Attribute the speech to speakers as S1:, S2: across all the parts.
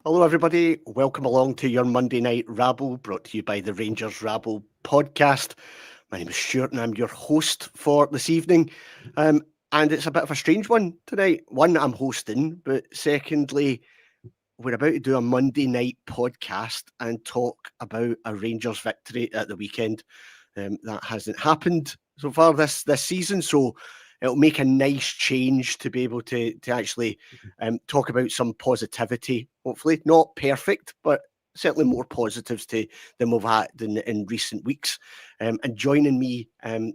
S1: Hello, everybody. Welcome along to your Monday Night Rabble, brought to you by the Rangers Rabble Podcast. My name is Stuart, and I'm your host for this evening. And it's a bit of a strange one tonight. One, I'm hosting, but secondly, we're about to do a Monday night podcast and talk about a Rangers victory at the weekend. That hasn't happened so far this season, so it'll make a nice change to be able to actually talk about some positivity. Hopefully, not perfect, but certainly more positives than we've had in recent weeks. And joining me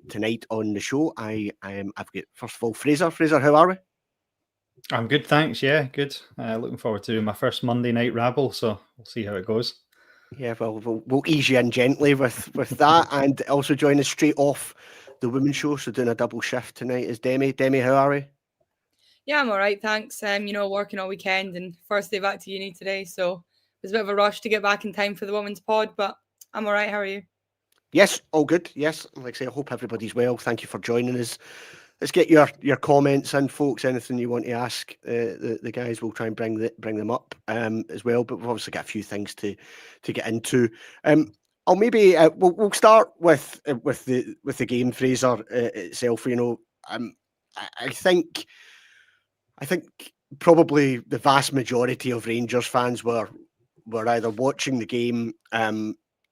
S1: tonight on the show, I've got, first of all, Fraser. Fraser, how are we?
S2: I'm good, thanks. Yeah, good. Looking forward to my first Monday Night Rabble, so we'll see how it goes.
S1: Yeah, well, we'll ease you in gently with that, and also join us straight off the women's show. So doing a double shift tonight is Demi. Demi, how are we?
S3: Yeah, I'm all right, thanks. Working all weekend and first day back to uni today, so it was a bit of a rush to get back in time for the women's pod, but I'm all right. How are you?
S1: Yes, all good. Yes, like I say, I hope everybody's well. Thank you for joining us. Let's get your comments in, folks. Anything you want to ask the guys, we'll try and bring them up as well. But we've obviously got a few things to get into. I'll maybe we'll start with the game, Fraser itself. I think probably the vast majority of Rangers fans were either watching the game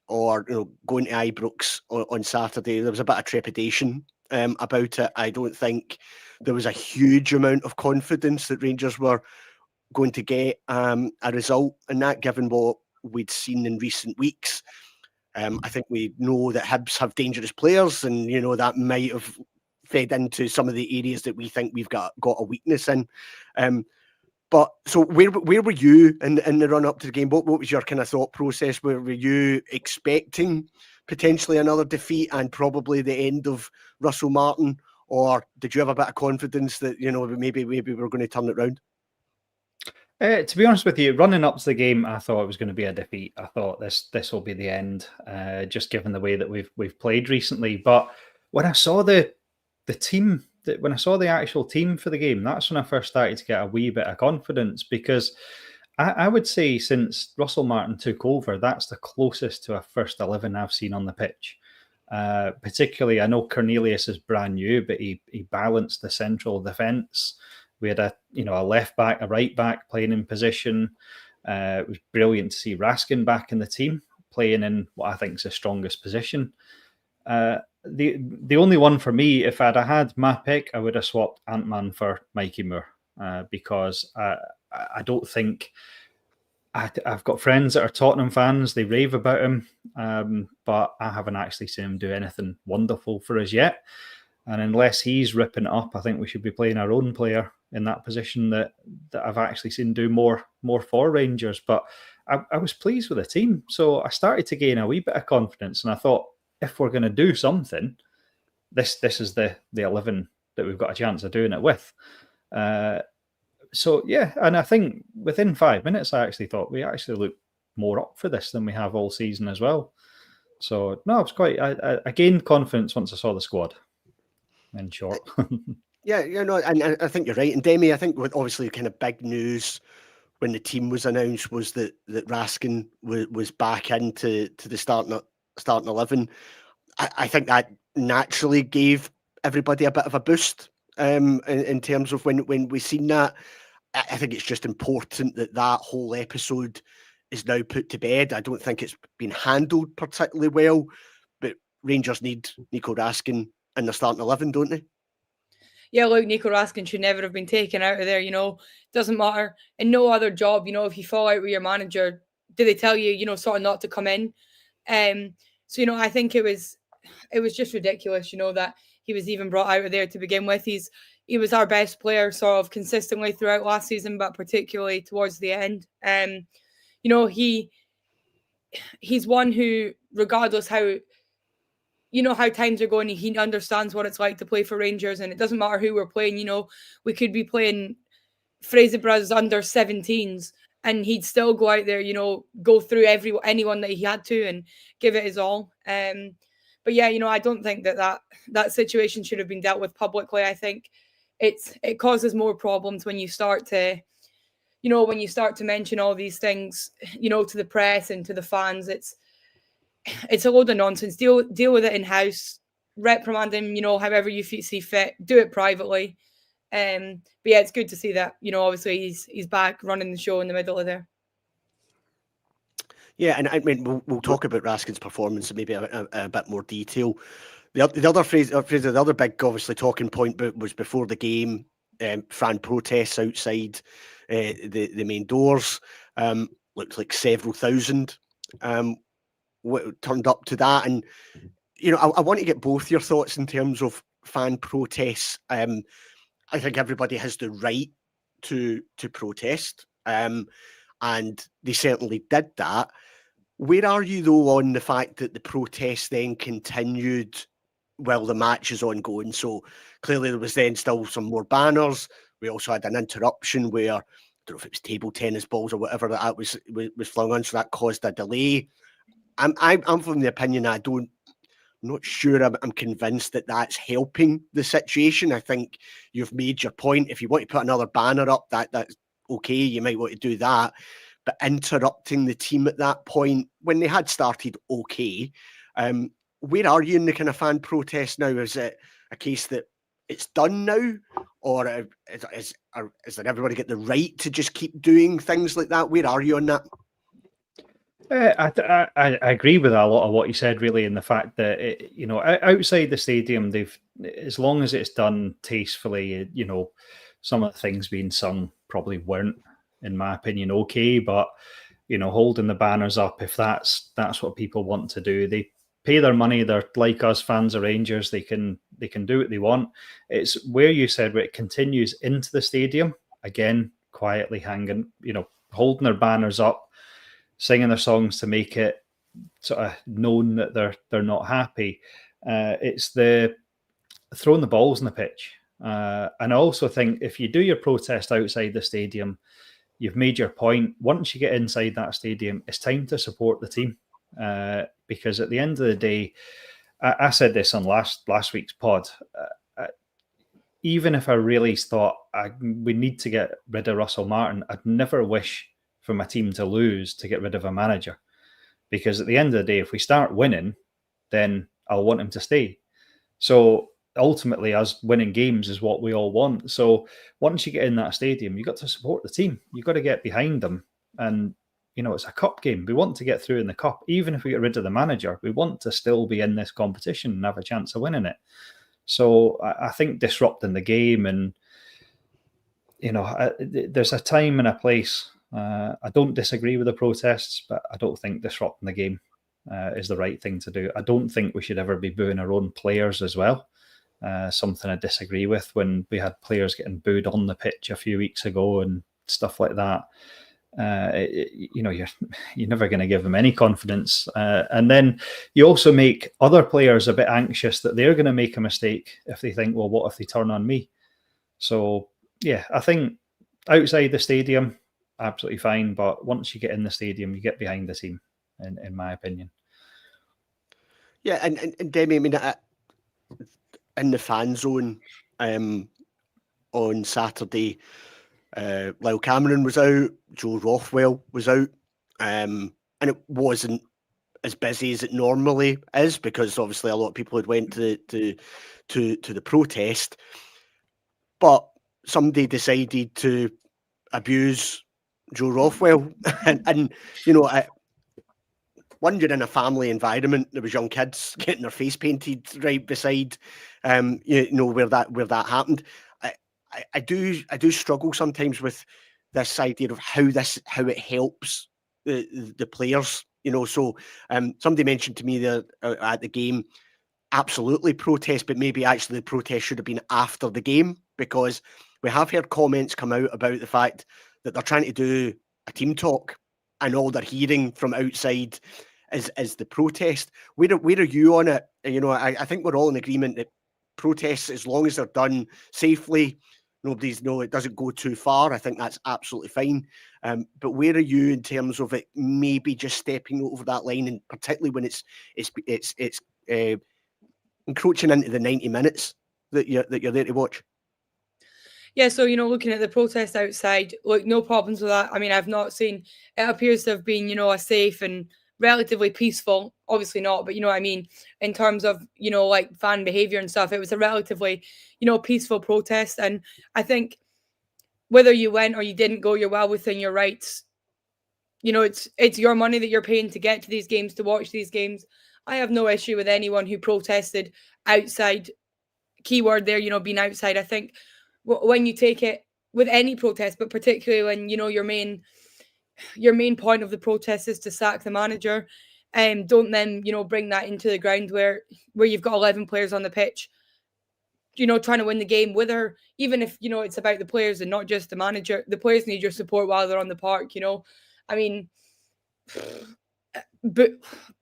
S1: or going to Ibrox on Saturday. There was a bit of trepidation about it. I don't think there was a huge amount of confidence that Rangers were going to get a result in that, given what we'd seen in recent weeks. I think we know that Hibs have dangerous players, and that might have fed into some of the areas that we think we've got a weakness in. But so where were you in the run up to the game? What was your kind of thought process? Were you expecting potentially another defeat and probably the end of Russell Martin, or did you have a bit of confidence that maybe we were going to turn it round?
S2: To be honest with you, running up to the game, I thought it was going to be a defeat. I thought this will be the end, just given the way that we've played recently. But when I saw the team, when I saw the actual team for the game, that's when I first started to get a wee bit of confidence, because I would say since Russell Martin took over, that's the closest to a first 11 I've seen on the pitch. Particularly, I know Cornelius is brand new, but he balanced the central defence. We had a left back, a right back playing in position. It was brilliant to see Raskin back in the team, playing in what I think is the strongest position. The only one for me, if I'd had my pick, I would have swapped Ant-Man for Mikey Moore, because I don't think I've got friends that are Tottenham fans. They rave about him, but I haven't actually seen him do anything wonderful for us yet. And unless he's ripping it up, I think we should be playing our own player in that position that I've actually seen do more for Rangers. But I was pleased with the team, so I started to gain a wee bit of confidence, and I thought, if we're going to do something, this is the 11 that we've got a chance of doing it with. So yeah, and I think within 5 minutes, I actually thought we actually looked more up for this than we have all season as well. So no, it was quite. I gained confidence once I saw the squad. In short.
S1: Yeah, and I think you're right. And Demi, I think with obviously kind of big news when the team was announced was that Raskin was back into the starting 11. I think that naturally gave everybody a bit of a boost in terms of when we seen that. I think it's just important that whole episode is now put to bed. I don't think it's been handled particularly well, but Rangers need Nico Raskin in the starting 11, don't they?
S3: Yeah, look, Nico Raskin should never have been taken out of there. Doesn't matter. In no other job, if you fall out with your manager, do they tell you, sort of not to come in? So I think it was just ridiculous, that he was even brought out of there to begin with. He was our best player sort of consistently throughout last season, but particularly towards the end. He's one who, regardless how times are going, he understands what it's like to play for Rangers, and it doesn't matter who we're playing. We could be playing Fraserburgh's under 17s, and he'd still go out there, go through anyone that he had to and give it his all. But yeah, I don't think that situation should have been dealt with publicly. I think it causes more problems when you start to when you start to mention all these things, to the press and to the fans, it's a load of nonsense. Deal with it in house. Reprimand him, however you see fit. Do it privately. But yeah, it's good to see that. Obviously he's back running the show in the middle of there.
S1: Yeah, and I mean we'll talk about Raskin's performance in maybe a bit more detail. The other big obviously talking point was before the game. Fan protests outside the main doors. Looked like several thousand turned up to that, and I want to get both your thoughts in terms of fan protests. I think everybody has the right to protest, and they certainly did that. Where are you though on the fact that the protests then continued while the match is ongoing? So clearly there was then still some more banners. We also had an interruption where, I don't know if it was table tennis balls or whatever that was flung on, so that caused a delay. I'm from the opinion I'm not sure I'm convinced that that's helping the situation. I think you've made your point. If you want to put another banner up, that's okay. You might want to do that. But interrupting the team at that point, when they had started okay, where are you in the kind of fan protest now? Is it a case that it's done now? Or is that everybody get the right to just keep doing things like that? Where are you on that?
S2: I agree with a lot of what you said, really, in the fact that outside the stadium, they've, as long as it's done tastefully, some of the things being sung probably weren't, in my opinion, okay. But holding the banners up, if that's what people want to do, they pay their money. They're like us, fans of Rangers. They can do what they want. It's where you said where it continues into the stadium again, quietly hanging, holding their banners up, singing their songs to make it sort of known that they're not happy. It's the throwing the balls in the pitch. And I also think if you do your protest outside the stadium, you've made your point. Once you get inside that stadium, it's time to support the team. Because at the end of the day, I said this on last week's pod, even if I really thought we need to get rid of Russell Martin, I'd never wish for my team to lose to get rid of a manager, because at the end of the day, if we start winning, then I'll want him to stay. So ultimately, us winning games is what we all want. So once you get in that stadium, you've got to support the team. You've got to get behind them. And, it's a cup game. We want to get through in the cup. Even if we get rid of the manager, we want to still be in this competition and have a chance of winning it. So I think disrupting the game and, there's a time and a place. I don't disagree with the protests, but I don't think disrupting the game is the right thing to do. I don't think we should ever be booing our own players as well. Something I disagree with, when we had players getting booed on the pitch a few weeks ago and stuff like that. You're never going to give them any confidence. And then you also make other players a bit anxious that they're going to make a mistake if they think, well, what if they turn on me? So, yeah, I think outside the stadium, absolutely fine. But once you get in the stadium, you get behind the team, in my opinion.
S1: Yeah, and Demi, I mean, in the fan zone on Saturday, Lyle Cameron was out, Joe Rothwell was out, and it wasn't as busy as it normally is, because obviously a lot of people had went to the protest, but somebody decided to abuse Joe Rothwell, and one, you're in a family environment. There was young kids getting their face painted right beside, where that happened. I do struggle sometimes with this idea of how it helps the players. So somebody mentioned to me there at the game, absolutely protest, but maybe actually the protest should have been after the game, because we have heard comments come out about the fact that they're trying to do a team talk, and all they're hearing from outside is the protest. Where are you on it? I think we're all in agreement that protests, as long as they're done safely, it doesn't go too far. I think that's absolutely fine. But where are you in terms of it maybe just stepping over that line, and particularly when it's encroaching into the 90 minutes that you're there to watch?
S3: Yeah, so, looking at the protest outside, look, no problems with that. I mean, I've not seen, it appears to have been, a safe and relatively peaceful, obviously not, but what I mean, in terms of, like fan behavior and stuff, it was a relatively, peaceful protest. And I think whether you went or you didn't go, you're well within your rights. It's your money that you're paying to get to these games, to watch these games. I have no issue with anyone who protested outside. Keyword there, being outside. I think when you take it with any protest, but particularly when your main point of the protest is to sack the manager, don't then bring that into the ground where you've got 11 players on the pitch, trying to win the game. Whether even if it's about the players and not just the manager, the players need your support while they're on the park. I mean, but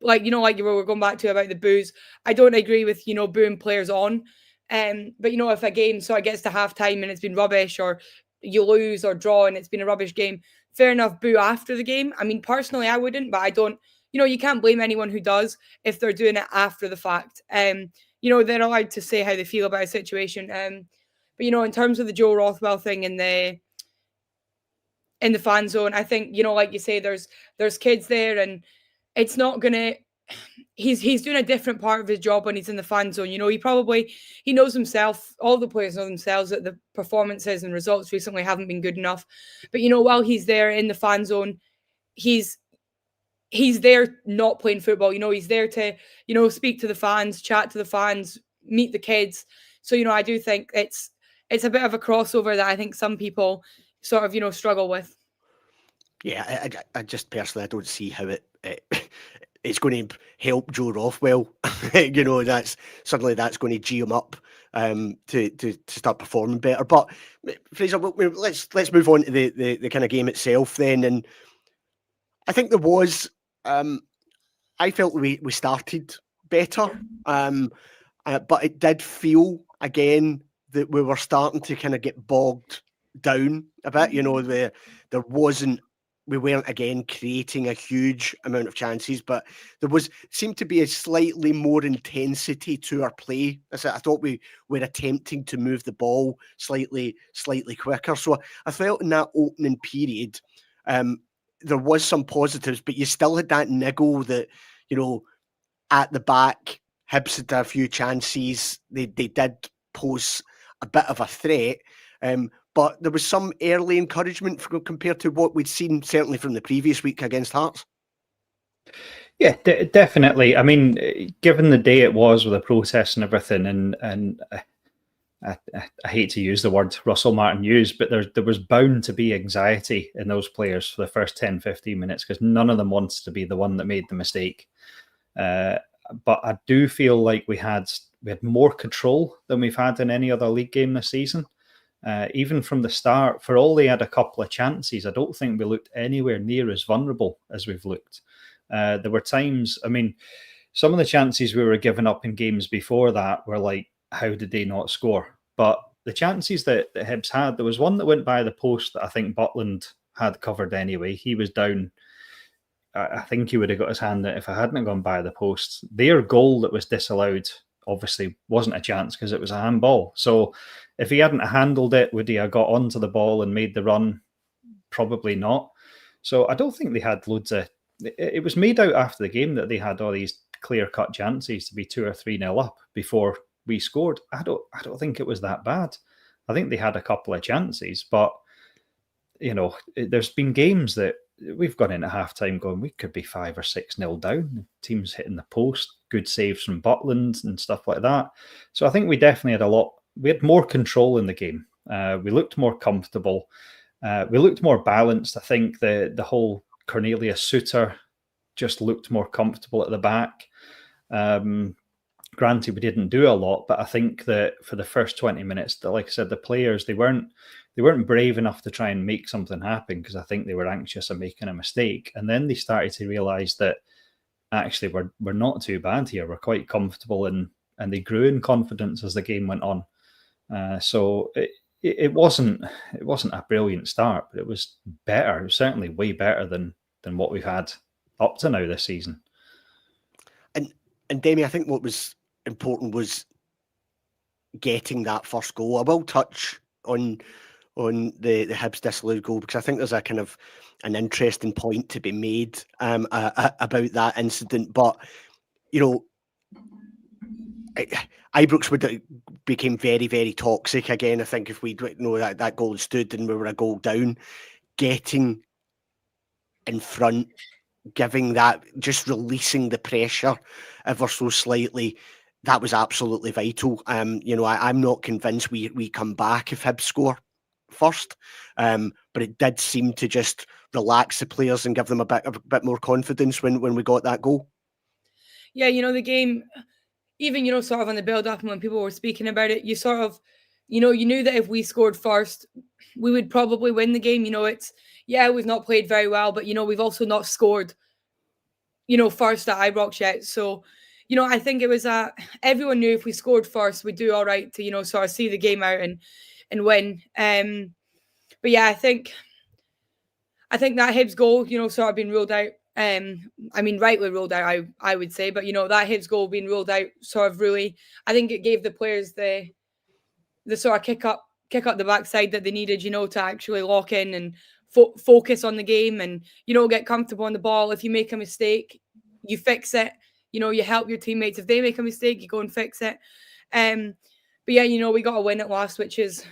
S3: like you were going back to about the boos, I don't agree with booing players on. But if a game so it gets to halftime and it's been rubbish, or you lose or draw and it's been a rubbish game, fair enough, boo after the game. I mean, personally, I wouldn't, but I don't. You can't blame anyone who does if they're doing it after the fact. They're allowed to say how they feel about a situation. But in terms of the Joe Rothwell thing in the fan zone, I think like you say, there's kids there, and it's not gonna. He's doing a different part of his job when he's in the fan zone. He knows himself. All the players know themselves that the performances and results recently haven't been good enough. But while he's there in the fan zone, he's there not playing football. He's there to speak to the fans, chat to the fans, meet the kids. So I do think it's a bit of a crossover that I think some people sort of struggle with.
S1: Yeah, I just personally, I don't see how it's going to help Joe Rothwell. That's going to G him up to start performing better. But Fraser, let's move on to the kind of game itself then. And I think there was, I felt we started better, but it did feel again that we were starting to kind of get bogged down a bit. We weren't again creating a huge amount of chances, but there seemed to be a slightly more intensity to our play. I thought we were attempting to move the ball slightly quicker. So I felt in that opening period, there was some positives, but you still had that niggle that, at the back, Hibs had a few chances. They did pose a bit of a threat. But there was some early encouragement compared to what we'd seen, certainly from the previous week against Hearts.
S2: Yeah, definitely. I mean, given the day it was with the protests and everything, and I hate to use the word Russell Martin used, but there was bound to be anxiety in those players for the first 10, 15 minutes, because none of them wants to be the one that made the mistake. But I do feel like we had more control than we've had in any other league game this season. Even from the start, for all they had a couple of chances, I don't think we looked anywhere near as vulnerable as we've looked. There were times, I mean, some of the chances we were giving up in games before that were like, how did they not score? But the chances that Hibs had, there was one that went by the post that I think Butland had covered anyway. He was down. I think he would have got his hand if I hadn't gone by the post. Their goal that was disallowed obviously wasn't a chance because it was a handball. So if he hadn't handled it, would he have got onto the ball and made the run? Probably not. So I don't think they had loads of... It was made out after the game that they had all these clear-cut chances to be 2 or 3-0 up before we scored. I don't think it was that bad. I think they had a couple of chances, but there's been games that we've gone into half-time going, we could be 5 or 6-0 down. Teams hitting the post, good saves from Butland and stuff like that. So I think we definitely had we had more control in the game. We looked more comfortable. We looked more balanced. I think the whole Cornelius Suter just looked more comfortable at the back. Granted, we didn't do a lot, but I think that for the first 20 minutes, like I said, the players, they weren't brave enough to try and make something happen because I think they were anxious of making a mistake. And then they started to realise that actually we're not too bad here. We're quite comfortable, and they grew in confidence as the game went on. So it wasn't a brilliant start, but it was better. It was certainly way better than what we've had up to now this season.
S1: And Demi, I think what was important was getting that first goal. I will touch on the Hibs disallowed goal, because I think there's a kind of an interesting point to be made about that incident. But Ibrox became very, very toxic again. I think if we that goal stood and we were a goal down, getting in front, giving that, just releasing the pressure ever so slightly, that was absolutely vital. I'm not convinced we come back if Hibs score first, but it did seem to just relax the players and give them a bit more confidence when we got that goal.
S3: Yeah, the game, even sort of on the build up and when people were speaking about it, you sort of, you knew that if we scored first, we would probably win the game. We've not played very well, but we've also not scored first at Ibrox yet. So I think it was everyone knew if we scored first, we'd do all right to sort of see the game out and win. But yeah, I think that Hibs goal sort of been ruled out. Rightly ruled out, I would say, but that Hibs goal being ruled out sort of really, I think it gave the players the sort of kick up the backside that they needed, to actually lock in and focus on the game and get comfortable on the ball. If you make a mistake, you fix it. You help your teammates. If they make a mistake, you go and fix it. But yeah, we got a win at last, which is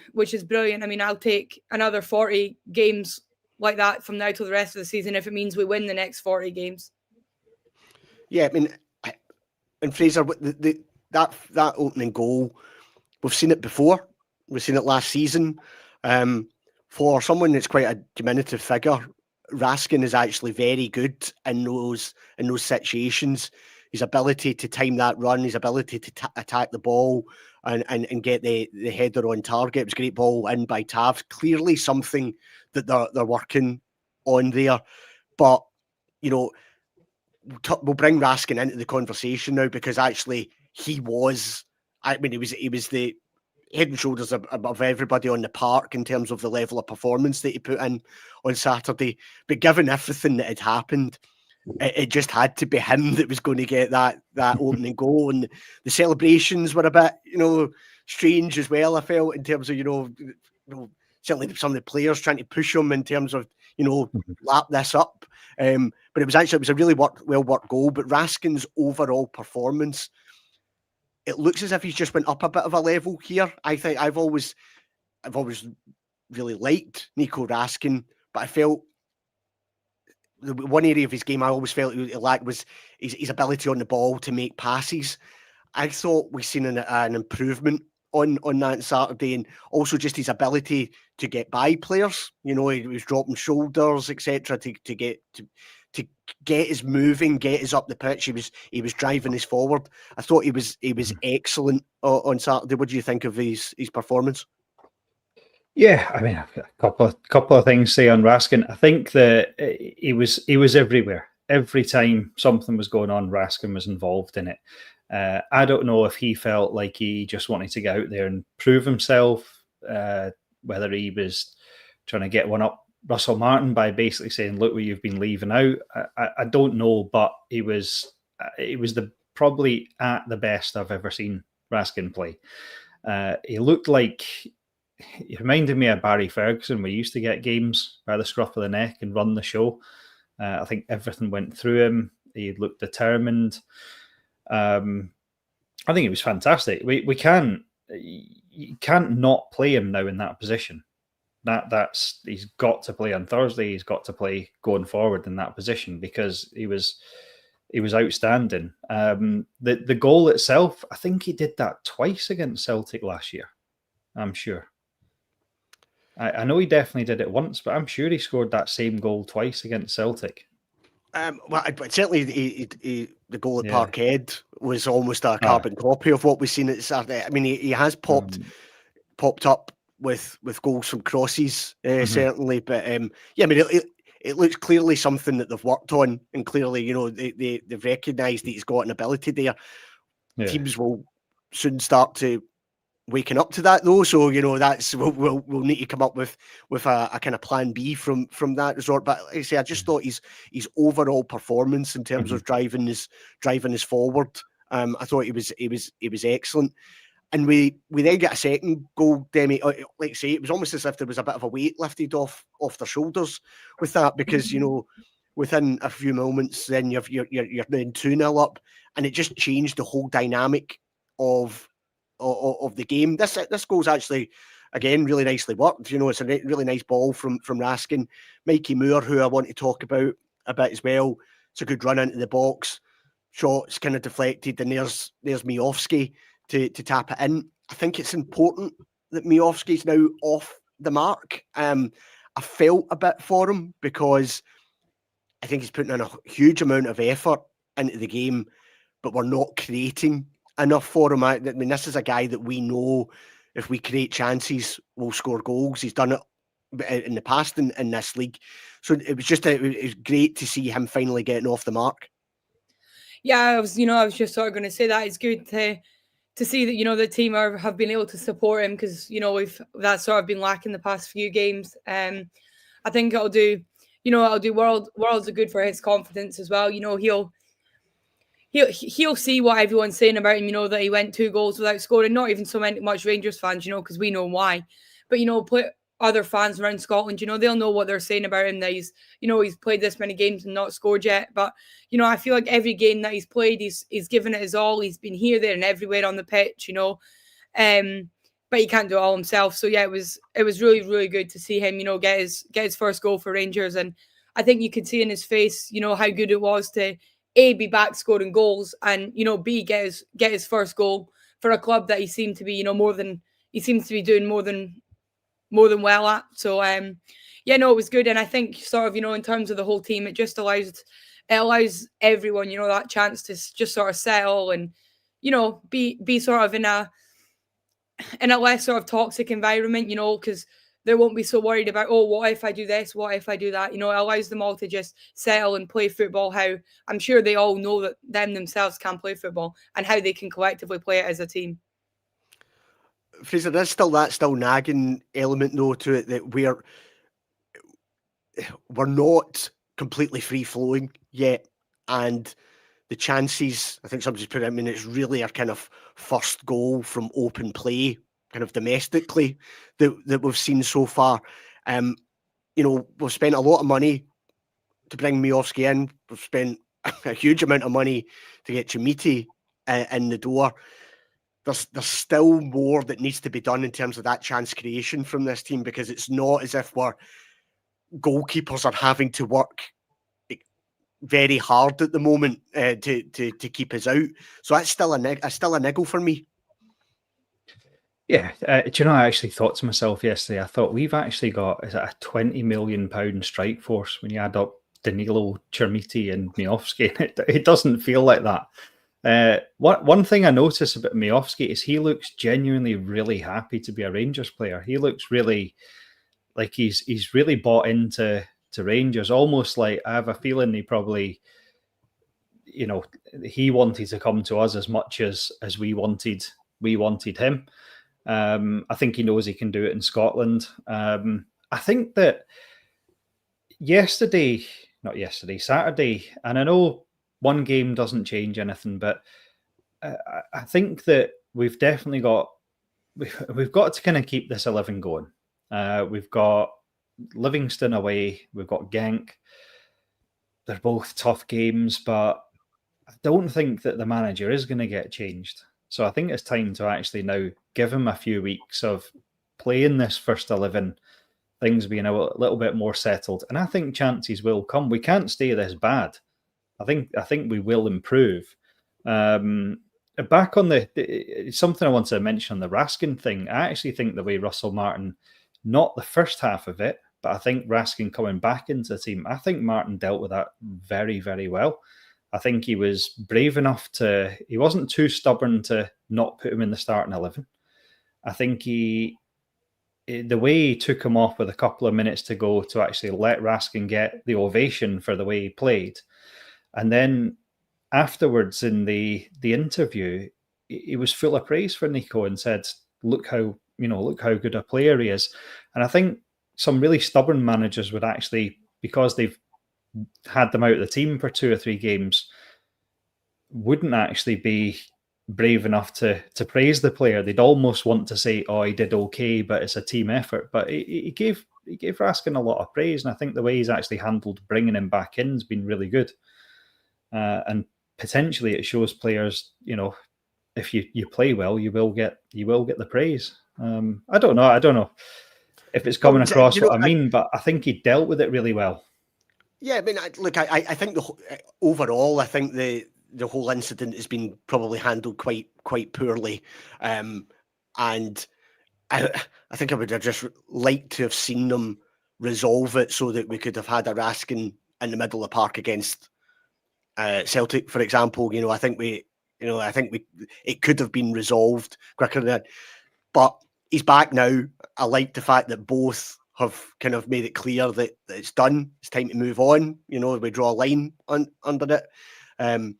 S3: brilliant. I mean, I'll take another 40 games like that from now till the rest of the season if it means we win the next 40 games.
S1: Yeah, I mean, and Fraser, that opening goal, we've seen it before. We've seen it last season. For someone that's quite a diminutive figure, Raskin is actually very good in those situations. His ability to time that run, his ability to attack the ball and get the header on target. It was a great ball in by Tav. Clearly something that they're working on there. But, we'll bring Raskin into the conversation now, because actually he was the head and shoulders above everybody on the park in terms of the level of performance that he put in on Saturday. But given everything that had happened, it just had to be him that was going to get that opening goal. And the celebrations were a bit, strange as well, I felt, in terms of, certainly some of the players trying to push him in terms of, lap this up. But it was a really well-worked goal. But Raskin's overall performance, it looks as if he's just went up a bit of a level here. I think I've always really liked Nico Raskin, but I felt the one area of his game I always felt he lacked was his ability on the ball to make passes. I thought we've seen an improvement on that Saturday, and also just his ability to get by players. He was dropping shoulders, etc., to get us moving, get us up the pitch. He was driving us forward. I thought he was excellent on Saturday. What do you think of his performance?
S2: Yeah, I mean, a couple of things to say on Raskin. I think that he was everywhere. Every time something was going on, Raskin was involved in it. I don't know if he felt like he just wanted to get out there and prove himself, whether he was trying to get one up Russell Martin by basically saying, look what you've been leaving out. I don't know, but it was probably at the best I've ever seen Raskin play. He looked like, he reminded me of Barry Ferguson. We used to get games by the scruff of the neck and run the show. I think everything went through him. He looked determined. I think it was fantastic. You can't not play him now in that position. That's he's got to play on Thursday. He's got to play going forward in that position, because he was outstanding. The goal itself, I think he did that twice against Celtic last year. I'm sure. I know he definitely did it once, but I'm sure he scored that same goal twice against Celtic.
S1: But certainly the goal at Parkhead was almost a carbon copy of what we've seen at Saturday. I mean, he has popped up with goals from crosses, certainly. But it looks clearly something that they've worked on, and clearly, they've recognised that he's got an ability there. Yeah. Teams will soon start to waking up to that, though. So that's we'll need to come up with a kind of plan B from that resort. But like I say, I just thought his overall performance in terms of driving us forward, I thought he was excellent. And we then get a second goal, Demi. Like I say, it was almost as if there was a bit of a weight lifted off their shoulders with that, because within a few moments, then you're then 2-0 up, and it just changed the whole dynamic of the game. This goal's actually, again, really nicely worked. It's a really nice ball from Raskin. Mikey Moore, who I want to talk about a bit as well. It's a good run into the box. Shot's kind of deflected, and there's Mioski to tap it in. I think it's important that Mioski's now off the mark. I felt a bit for him, because I think he's putting in a huge amount of effort into the game, but we're not creating enough for him. I mean, this is a guy that we know, if we create chances, we'll score goals. He's done it in the past in this league. So it was great to see him finally getting off the mark.
S3: Yeah, I was just sort of going to say that it's good to see that, the team have been able to support him, because, that's sort of been lacking the past few games. I think it'll do worlds of good for his confidence as well. He'll see what everyone's saying about him, that he went 2 goals without scoring. Not even so much Rangers fans, because we know why. But, put other fans around Scotland, they'll know what they're saying about him, that he's played this many games and not scored yet. But, I feel like every game that he's played, he's given it his all. He's been here, there and everywhere on the pitch, but he can't do it all himself. So, yeah, it was really, really good to see him, get his first goal for Rangers. And I think you could see in his face, how good it was to, A, be back scoring goals, and, B, get his first goal for a club that he seemed to be, he seems to be doing more than well at. So it was good. And I think sort of, in terms of the whole team, it just allows everyone, that chance to just sort of settle and, be sort of in a less sort of toxic environment, because they won't be so worried about, what if I do this? What if I do that? It allows them all to just settle and play football, how I'm sure they all know that themselves can play football, and how they can collectively play it as a team.
S1: Fraser, there's still nagging element though to it, that we're not completely free flowing yet, and the chances, I think somebody's put it, it's really our kind of first goal from open play, kind of domestically, that we've seen so far. We've spent a lot of money to bring Mioski in. We've spent a huge amount of money to get Chimiti in the door. There's still more that needs to be done in terms of that chance creation from this team, because it's not as if we're goalkeepers are having to work very hard at the moment to keep us out. So that's still a niggle for me.
S2: Yeah, do you know, I actually thought to myself yesterday, I thought we've actually got a £20 million strike force when you add up Danilo, Chermiti and Mioski. It doesn't feel like that. One thing I notice about Mioski is he looks genuinely really happy to be a Rangers player. He looks really like he's really bought into Rangers, almost like I have a feeling he probably, he wanted to come to us as much as we wanted him. I think he knows he can do it in Scotland. I think that Saturday, and I know one game doesn't change anything, but I think that we've definitely got to kind of keep this 11 going. We've got Livingston away, we've got Genk. They're both tough games, but I don't think that the manager is going to get changed. So I think it's time to actually now give him a few weeks of playing this first 11, things being a little bit more settled. And I think chances will come. We can't stay this bad. I think we will improve. Back on something I want to mention on the Raskin thing, I actually think the way Russell Martin, not the first half of it, but I think Raskin coming back into the team, I think Martin dealt with that very, very well. I think he was brave enough he wasn't too stubborn to not put him in the starting 11. I think the way he took him off with a couple of minutes to go to actually let Raskin get the ovation for the way he played. And then afterwards in the interview, he was full of praise for Nico and said, look how good a player he is. And I think some really stubborn managers would actually, because they've had them out of the team for 2 or 3 games, wouldn't actually be brave enough to praise the player. They'd almost want to say, "Oh, he did okay, but it's a team effort." But he gave Raskin a lot of praise, and I think the way he's actually handled bringing him back in has been really good. And potentially, it shows players, if you play well, you will get the praise. I don't know if it's coming across what I mean, but I think he dealt with it really well.
S1: Yeah, I mean, I think overall, I think the whole incident has been probably handled quite poorly, and I think I would have just liked to have seen them resolve it so that we could have had a Raskin in the middle of the park against Celtic, for example. I think it could have been resolved quicker than that. But he's back now. I like the fact that both have kind of made it clear that it's done. It's time to move on. We draw a line under it. And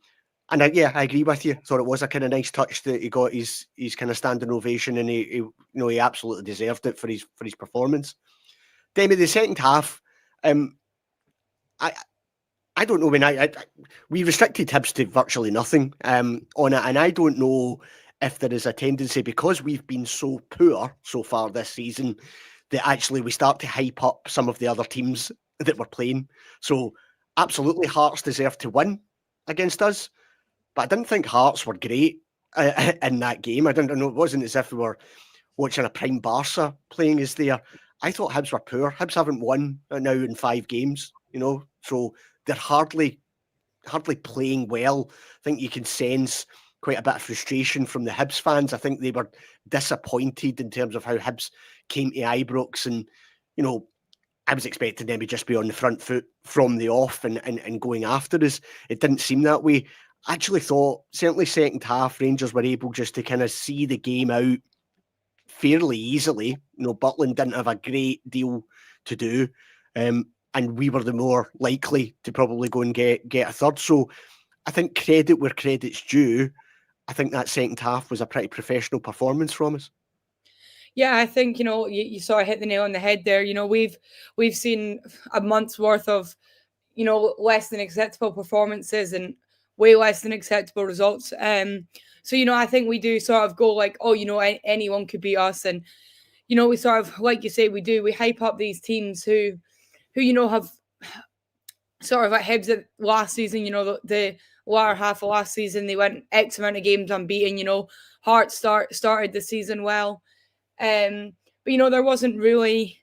S1: I agree with you. Thought it was a kind of nice touch that he got his kind of standing ovation, and he absolutely deserved it for his performance. Demi, the second half, I don't know. We restricted Hibs to virtually nothing on it, and I don't know if there is a tendency, because we've been so poor so far this season, that actually we start to hype up some of the other teams that we're playing. So absolutely, Hearts deserve to win against us, but I didn't think Hearts were great in that game. I don't know. It wasn't as if we were watching a prime Barca playing us there. I thought Hibs were poor. Hibs haven't won now in 5 games, so they're hardly playing well. I think you can sense quite a bit of frustration from the Hibs fans. I think they were disappointed in terms of how Hibs came to Ibrox, and I was expecting them to just be on the front foot from the off and going after us. It didn't seem that way. I actually thought, certainly second half, Rangers were able just to kind of see the game out fairly easily. Butland didn't have a great deal to do, and we were the more likely to probably go and get a third. So I think credit where credit's due. I think that second half was a pretty professional performance from us.
S3: Yeah, I think, you sort of hit the nail on the head there. We've seen a month's worth of, less than acceptable performances and way less than acceptable results. So, I think we do sort of go like, oh, anyone could beat us. And, we sort of, like you say, we hype up these teams who have sort of at Hibs at last season, the latter half of last season, they went X amount of games unbeaten, Hearts started the season well. But, there wasn't really,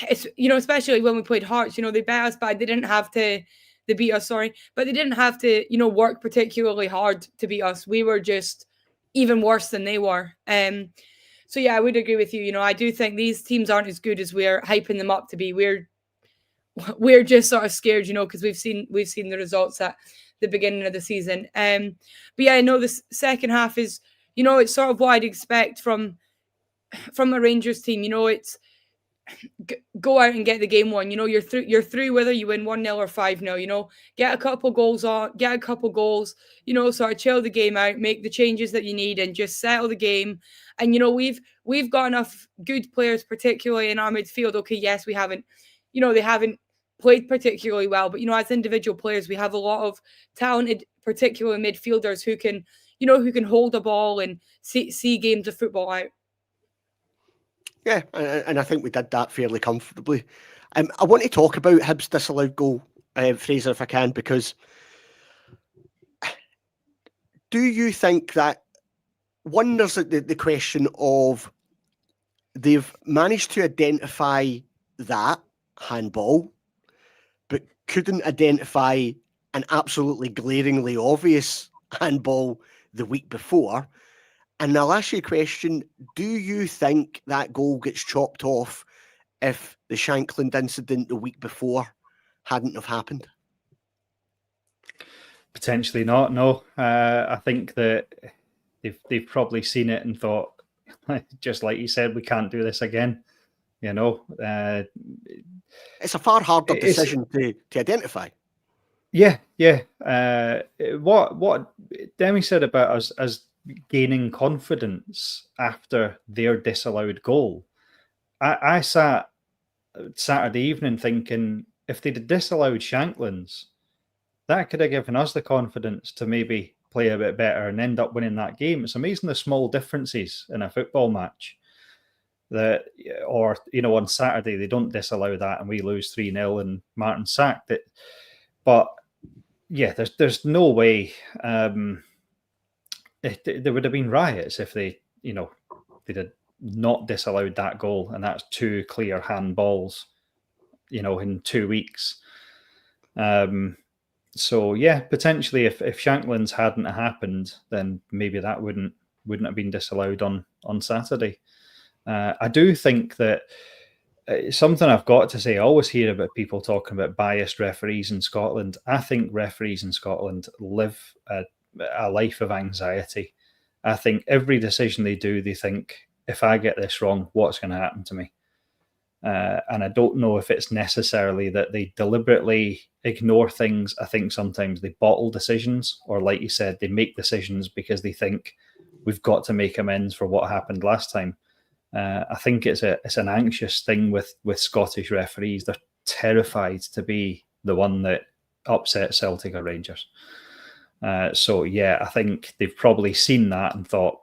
S3: especially when we played Hearts, they beat us, but they didn't have to, they beat us, sorry, but they didn't have to, work particularly hard to beat us. We were just even worse than they were. So yeah, I would agree with you. I do think these teams aren't as good as we're hyping them up to be. We're just sort of scared, because we've seen the results at the beginning of the season. But yeah, I know this second half is, it's sort of what I'd expect from a Rangers team. It's go out and get the game won. You're through whether you win 1-0 or 5-0. Get a couple goals, sort of chill the game out, make the changes that you need, and just settle the game. And we've got enough good players, particularly in our midfield. Okay, yes, we haven't, they haven't played particularly well, but as individual players, we have a lot of talented, particularly midfielders who can hold the ball and see games of football out.
S1: Yeah, and I think we did that fairly comfortably. I want to talk about Hibs' disallowed goal, Fraser, if I can, because do you think that, one, there's the question of they've managed to identify that handball, but couldn't identify an absolutely glaringly obvious handball the week before? And I'll ask you a question. Do you think that goal gets chopped off if the Shankland incident the week before hadn't have happened?
S2: Potentially not, no. I think that they've probably seen it and thought, just like you said, we can't do this again. It's
S1: a far harder decision to identify.
S2: Yeah. What Demi said about us as gaining confidence after their disallowed goal, I sat Saturday evening thinking, if they'd disallowed Shankland's, that could have given us the confidence to maybe play a bit better and end up winning that game. It's amazing the small differences in a football match. Or on Saturday they don't disallow that and we lose 3-0 and Martin sacked it. But yeah, there's no way there would have been riots if they had not disallowed that goal, and that's 2 clear handballs, in 2 weeks. So yeah, potentially if Shankland's hadn't happened, then maybe that wouldn't have been disallowed on Saturday. I do think that something I've got to say, I always hear about people talking about biased referees in Scotland. I think referees in Scotland live a life of anxiety. I think every decision they do, they think, if I get this wrong, what's going to happen to me? And I don't know if it's necessarily that they deliberately ignore things. I think sometimes they bottle decisions, or like you said, they make decisions because they think we've got to make amends for what happened last time. I think it's an anxious thing with Scottish referees. They're terrified to be the one that upsets Celtic or Rangers. So yeah, I think they've probably seen that and thought,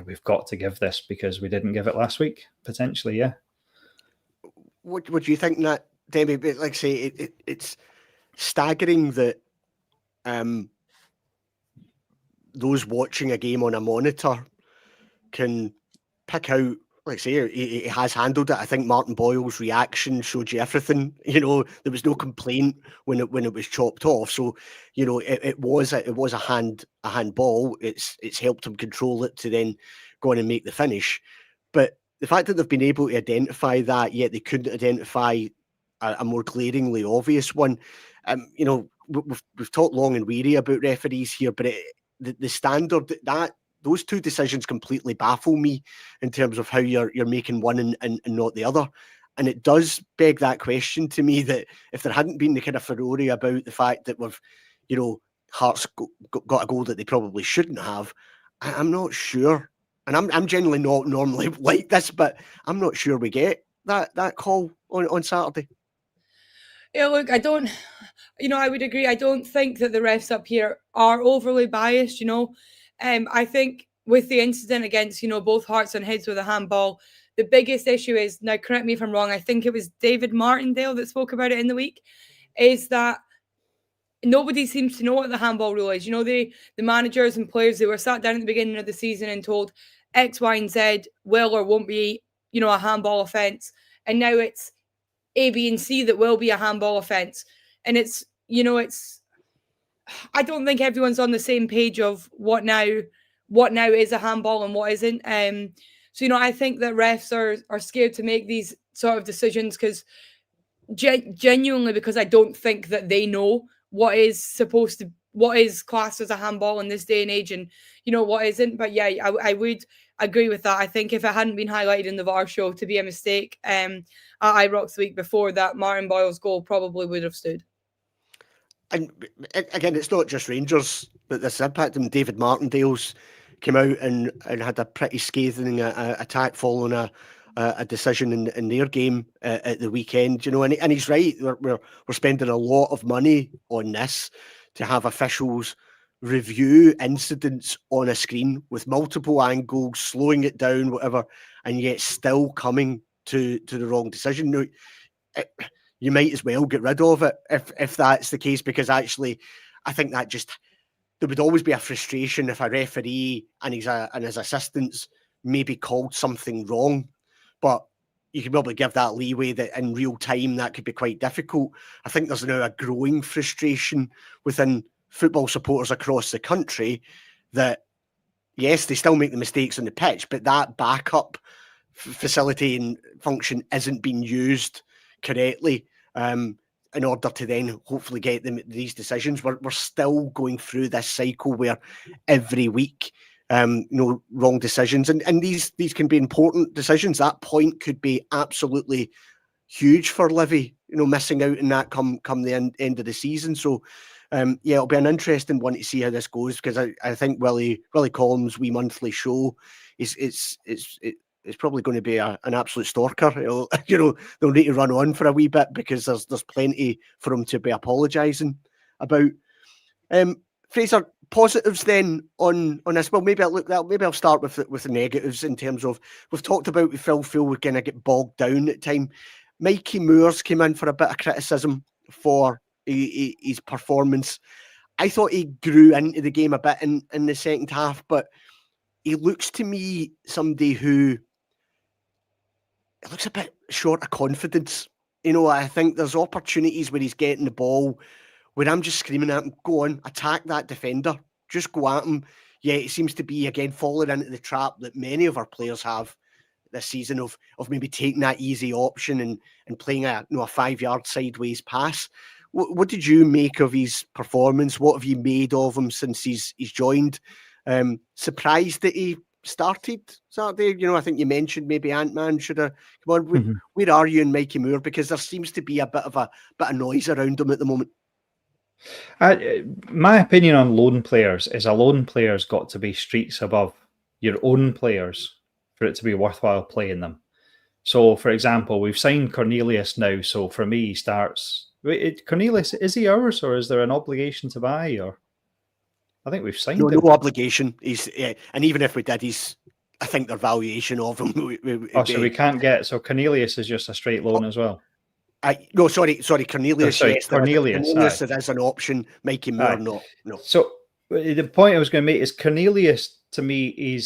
S2: we've got to give this because we didn't give it last week, potentially, yeah.
S1: What do you think, that, Demi? Like I say, it's staggering that those watching a game on a monitor can pick out, like I say, he has handled it. I think Martin Boyle's reaction showed you everything. There was no complaint when it was chopped off. So, it was a handball. It's helped him control it to then go on and make the finish. But the fact that they've been able to identify that, yet they couldn't identify a more glaringly obvious one. We've talked long and weary about referees here, but the standard that those 2 decisions completely baffle me in terms of how you're making one and not the other. And it does beg that question to me, that if there hadn't been the kind of furore about the fact that we've, Hearts got a goal that they probably shouldn't have, I'm not sure. And I'm generally not normally like this, but I'm not sure we get that call on Saturday.
S3: Yeah, look, I don't, I would agree. I don't think that the refs up here are overly biased, I think with the incident against, both Hearts and Heads with a handball, the biggest issue is, now correct me if I'm wrong, I think it was David Martindale that spoke about it in the week, is that nobody seems to know what the handball rule is. The managers and players, they were sat down at the beginning of the season and told X, Y, and Z will or won't be, a handball offence. And now it's A, B, and C that will be a handball offence. And it's, I don't think everyone's on the same page of what now is a handball and what isn't. So, I think that refs are scared to make these sort of decisions because genuinely, because I don't think that they know what is classed as a handball in this day and age and, what isn't. But yeah, I would agree with that. I think if it hadn't been highlighted in the VAR show to be a mistake at Ibrox the week before, that Martin Boyle's goal probably would have stood.
S1: And again, it's not just Rangers that this impacted him. David Martindale's came out and had a pretty scathing attack following a decision in their game at the weekend. And he's right. We're spending a lot of money on this to have officials review incidents on a screen with multiple angles, slowing it down, whatever, and yet still coming to the wrong decision. You might as well get rid of it if that's the case, because actually I think that there would always be a frustration if a referee and his assistants maybe called something wrong, but you can probably give that leeway that in real time that could be quite difficult. I think there's now a growing frustration within football supporters across the country that, yes, they still make the mistakes on the pitch, but that backup facility and function isn't being used correctly in order to then hopefully get these decisions. We're still going through this cycle where every week wrong decisions, and these can be important decisions. That point could be absolutely huge for Livy, missing out in that come the end of the season. So it'll be an interesting one to see how this goes, because I think Willie Collins' wee monthly show it's probably going to be an absolute stalker. They'll need to run on for a wee bit because there's plenty for him to be apologising about. Fraser, positives then on this? Well, maybe I'll start with the negatives in terms of, we've talked about, we feel we're going to get bogged down at time. Mikey Moores came in for a bit of criticism for his performance. I thought he grew into the game a bit in the second half, but he looks to me somebody who looks a bit short of confidence. I think there's opportunities where he's getting the ball where I'm just screaming at him, go on, attack that defender, just go at him. Yeah, it seems to be, again, falling into the trap that many of our players have this season of maybe taking that easy option and playing a 5-yard sideways pass. What did you make of his performance? What have you made of him since he's joined? Surprised that he started Saturday? I think you mentioned maybe Ant-Man should have come on.
S2: Mm-hmm.
S1: Where are you in Mikey Moore? Because there seems to be a bit of noise around him at the moment.
S2: My opinion on loan players is a loan player's got to be streets above your own players for it to be worthwhile playing them. So, for example, we've signed Cornelius now. So for me, he starts. Cornelius, is he ours, or is there an obligation to buy? Or I think we've signed him.
S1: No obligation. He's and even if we did, I think their valuation of him.
S2: So we can't get. So Cornelius is just a straight loan as well.
S1: No, sorry, Cornelius. Yes,
S2: Cornelius.
S1: There is an option. Mikey Moore, no.
S2: So the point I was going to make is Cornelius, to me,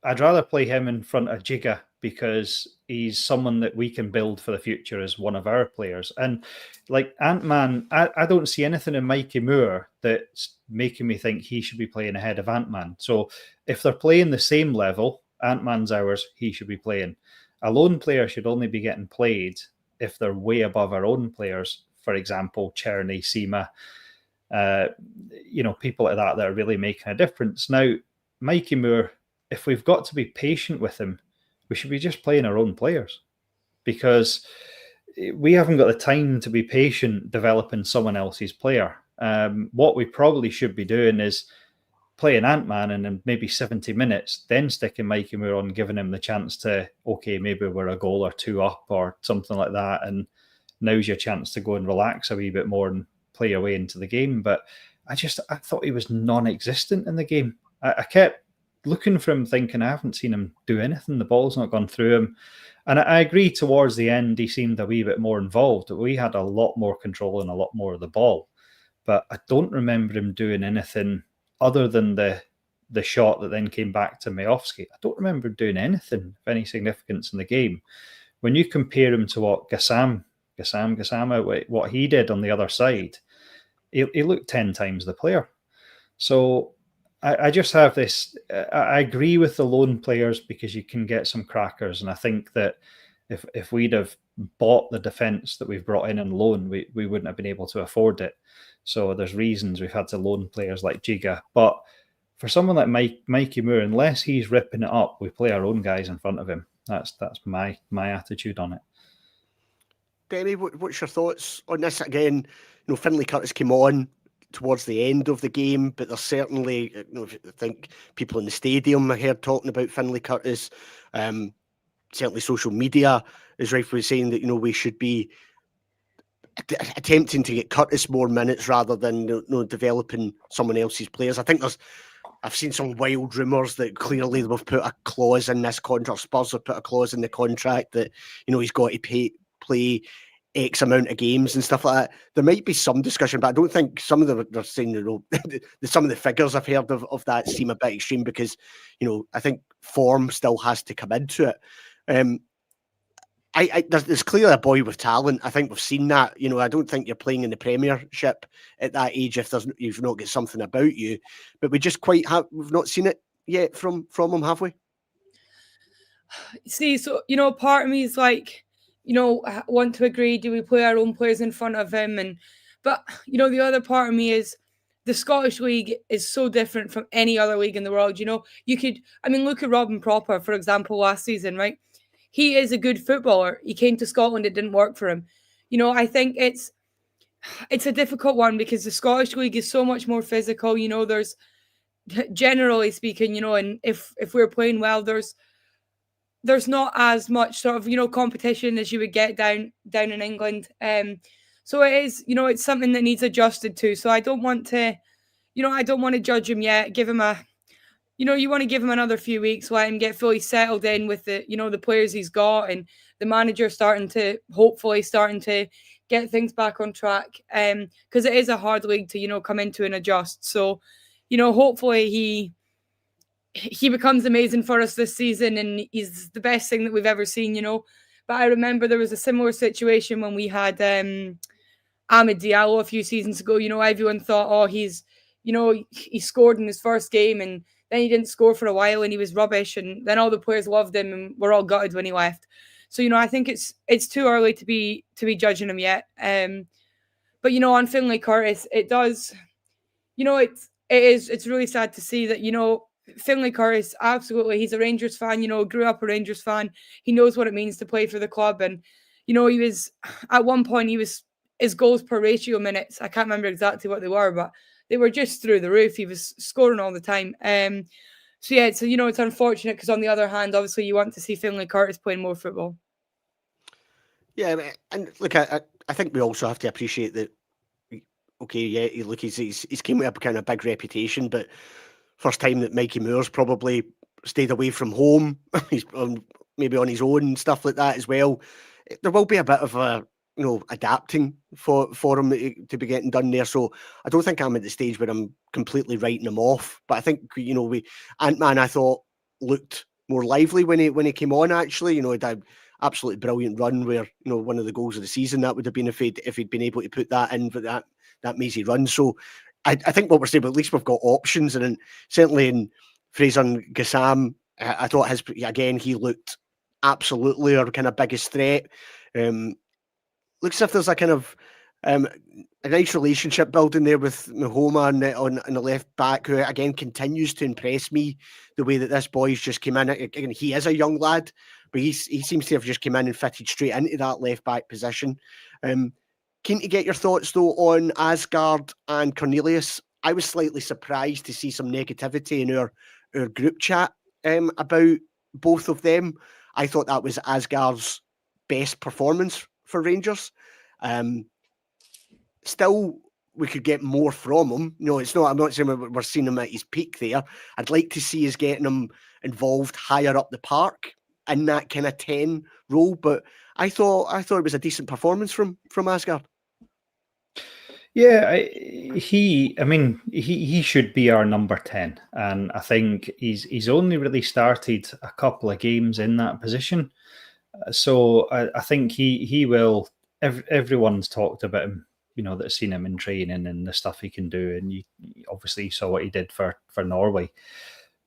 S2: I'd rather play him in front of Giga because he's someone that we can build for the future as one of our players. And like Ant-Man, I don't see anything in Mikey Moore that's making me think he should be playing ahead of Ant-Man. So if they're playing the same level, Ant-Man's ours, he should be playing. A lone player should only be getting played if they're way above our own players. For example, Czerny, Sima, people like that are really making a difference. Now, Mikey Moore, if we've got to be patient with him, we should be just playing our own players because we haven't got the time to be patient developing someone else's player. What we probably should be doing is playing Ant-Man and in maybe 70 minutes, then sticking Mikey Moore on, giving him the chance to, okay, maybe we're a goal or two up or something like that. And now's your chance to go and relax a wee bit more and play away into the game. But I thought he was non-existent in the game. I kept looking for him thinking, I haven't seen him do anything. The ball's not gone through him. And I agree towards the end, he seemed a wee bit more involved. We had a lot more control and a lot more of the ball. But I don't remember him doing anything other than the shot that then came back to Mioski. I don't remember doing anything of any significance in the game. When you compare him to what Gassama, what he did on the other side, he looked 10 times the player. So I just have this. I agree with the loan players because you can get some crackers, and I think that if we'd have bought the defence that we've brought in on loan, we wouldn't have been able to afford it. So there's reasons we've had to loan players like Giga. But for someone like Mikey Moore, unless he's ripping it up, we play our own guys in front of him. That's my attitude on it.
S1: Denny, what's your thoughts on this? Again, Finlay Curtis came on towards the end of the game, but there's certainly, I think people in the stadium I heard talking about Finlay Curtis. Certainly social media is rightfully saying that, we should be attempting to get Curtis more minutes rather than developing someone else's players. I think I've seen some wild rumours that clearly they've put a clause in this contract. Spurs have put a clause in the contract that he's got to play X amount of games and stuff like that. There might be some discussion, but I don't think some of them are saying some of the figures I've heard of that seem a bit extreme because I think form still has to come into it. There's clearly a boy with talent. I think we've seen that. I don't think you're playing in the Premiership at that age if you've not got something about you. But we just we've not seen it yet from him, have we?
S3: See, so part of me is like, I want to agree. Do we play our own players in front of him? But the other part of me is the Scottish League is so different from any other league in the world. Look at Robin Proper, for example, last season, right? He is a good footballer. He came to Scotland. It didn't work for him. I think it's a difficult one because the Scottish League is so much more physical. There's, generally speaking, and if we're playing well, there's not as much sort of, competition as you would get down in England. So it is, it's something that needs adjusted to. So I don't want to, I don't want to judge him yet. Give him you want to give him another few weeks, let him get fully settled in with the players he's got, and the manager hopefully starting to get things back on track. Because it is a hard league to, come into and adjust. So, hopefully he becomes amazing for us this season, and he's the best thing that we've ever seen, But I remember there was a similar situation when we had Amad Diallo a few seasons ago. Everyone thought, he scored in his first game, and then he didn't score for a while, and he was rubbish, and then all the players loved him, and we're all gutted when he left. So, I think it's too early to be judging him yet. But on Finlay Curtis, it does, it's really sad to see that, Finlay Curtis, absolutely, he's a Rangers fan, grew up a Rangers fan. He knows what it means to play for the club. And, he was, at one point, his goals per ratio minutes, I can't remember exactly what they were, but they were just through the roof. He was scoring all the time. So it's unfortunate because on the other hand, obviously you want to see Finlay Curtis playing more football.
S1: Yeah, and look, I think we also have to appreciate that. Okay, yeah, look, he's came with a kind of big reputation, but first time that Mikey Moore's probably stayed away from home. He's maybe on his own and stuff like that as well. There will be a bit of a adapting for him to be getting done there. So I don't think I'm at the stage where I'm completely writing him off. But I think Ant-Man, I thought, looked more lively when he came on. Actually, he had an absolutely brilliant run where one of the goals of the season that would have been if he'd been able to put that in for that mazy run. So I think what we're saying, but at least we've got options, and certainly in Fraser Gassam, I thought he looked absolutely our kind of biggest threat. Looks as if there's a kind of a nice relationship building there with Mahoma on the left back, who again continues to impress me the way that this boy's just came in. Again, he is a young lad, but he seems to have just come in and fitted straight into that left back position. Keen to get your thoughts though on Asgard and Cornelius. I was slightly surprised to see some negativity in our group chat about both of them. I thought that was Asgard's best performance for Rangers. Still, we could get more from him. It's not. I'm not saying we're seeing him at his peak there. I'd like to see us getting him involved higher up the park in that kind of 10 role. But I thought it was a decent performance from Asgard.
S2: Yeah, he should be our number 10, and I think he's only really started a couple of games in that position. So I think he will. Everyone's talked about him, that's seen him in training and the stuff he can do, and you obviously saw what he did for Norway.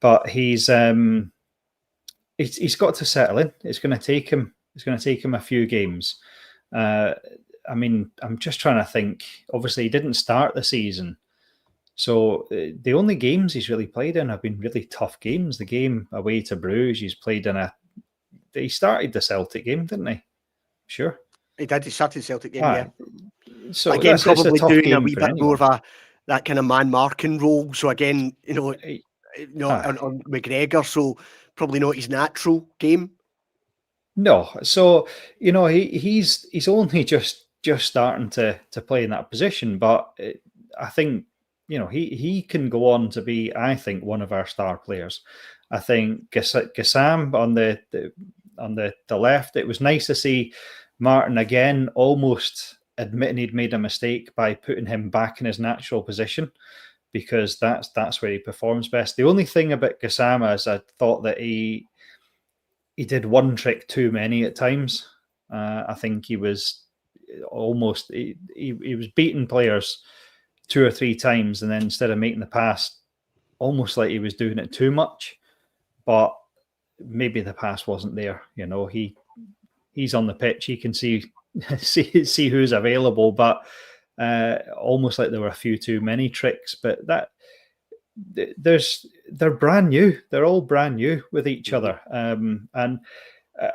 S2: But he's got to settle in. It's going to take him. It's going to take him a few games. I'm just trying to think. Obviously, he didn't start the season, so the only games he's really played in have been really tough games. The game away to Bruges, he's played in he started the Celtic game, didn't he? Sure.
S1: He did. He started the Celtic game, yeah.
S2: So
S1: again, probably doing a wee bit
S2: anyone.
S1: more of that kind of man marking role. So again, on McGregor, so probably not his natural game.
S2: No, so he's only just starting to play in that position, but I think he can go on to be, I think, one of our star players. I think Gassam on the left. It was nice to see Martin again almost admitting he'd made a mistake by putting him back in his natural position, because that's where he performs best. The only thing about Gassama is I thought that he did one trick too many at times. I think he was almost he was beating players 2 or 3 times, and then instead of making the pass, almost like he was doing it too much. But maybe the pass wasn't there. He's on the pitch. He can see who's available, but almost like there were a few too many tricks. But they're brand new. They're all brand new with each other. And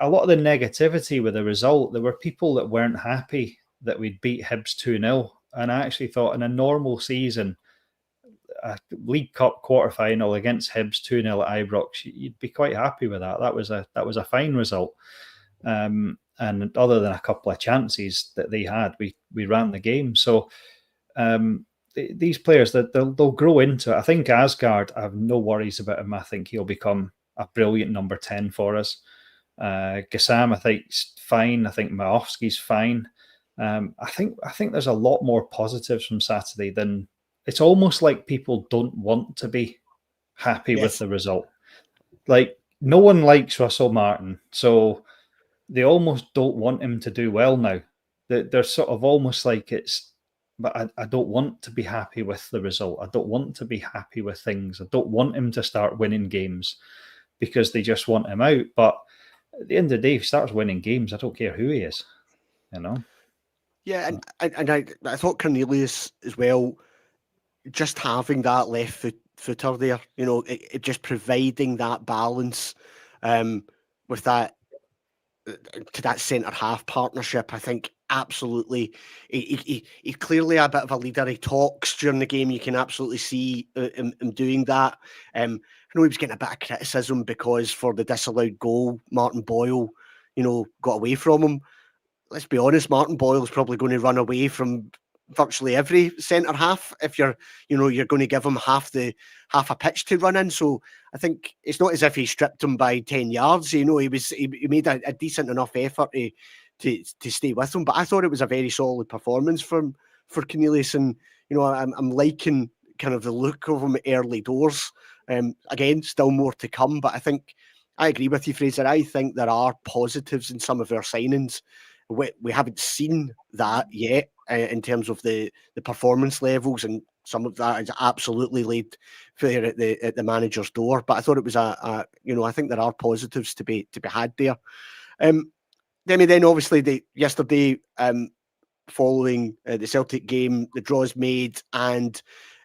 S2: a lot of the negativity with the result, there were people that weren't happy that we'd beat Hibs 2-0. And I actually thought in a normal season, a League Cup quarterfinal against Hibs 2-0 at Ibrox, you'd be quite happy with that. That was a fine result. And other than a couple of chances that they had, we ran the game. So these players that they'll grow into it. I think Asgard, I have no worries about him. I think he'll become a brilliant number 10 for us. Gassam, I think, is fine. I think Mioski's fine. I think there's a lot more positives from Saturday than it's almost like people don't want to be happy with the result. Like, no one likes Russell Martin, so they almost don't want him to do well now. They're sort of almost like but I don't want to be happy with the result. I don't want to be happy with things. I don't want him to start winning games because they just want him out. But at the end of the day, if he starts winning games, I don't care who he is, you know?
S1: Yeah, and I thought Cornelius as well, just having that left footer there, you know, it just providing that balance with that to that centre half partnership. I think absolutely, he's clearly a bit of a leader. He talks during the game. You can absolutely see him doing that. I know he was getting a bit of criticism because for the disallowed goal, Martin Boyle, you know, got away from him. Let's be honest, Martin Boyle's probably going to run away from virtually every centre half if you're going to give him half a pitch to run in. So I think it's not as if he stripped him by 10 yards. You know, he made a decent enough effort to stay with him. But I thought it was a very solid performance for Cornelius, and you know, I'm liking kind of the look of him early doors. Again, still more to come, but I think I agree with you, Fraser. I think there are positives in some of our signings. We haven't seen that yet in terms of the performance levels, and some of that is absolutely laid fair at the manager's door. But I thought it was I think there are positives to be had there. Then obviously yesterday, following the Celtic game, the draw's made, and